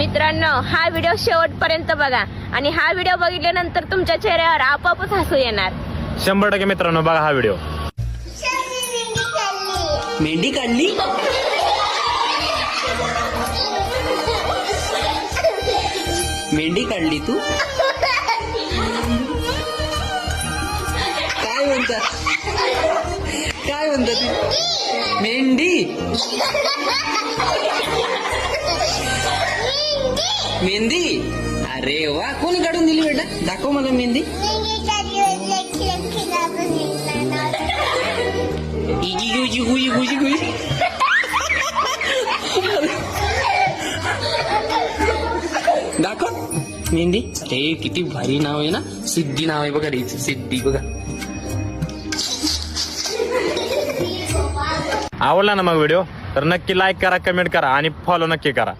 मित्रांनो, हा व्हिडिओ शेवटपर्यंत बघा आणि हा व्हिडिओ बघितल्यानंतर तुमच्या चेहऱ्यावर आपोआपच हसू येणार. 100% मित्रांनो बघा हा व्हिडिओ. मेंढी काढली. मेंढी काढली तू. काय म्हणता तू? मेंढी. मेहंदी. अरे वा, कोणी काढून दिली बेटा? दाखव मला मेहंदी. दाखव मेहंदी. अरे किती भारी नाव आहे ना. सिद्धी नाव आहे बघा. सिद्धी बघा. आवडला ना मग व्हिडिओ तर नक्की लाईक करा, कमेंट करा आणि फॉलो नक्की करा.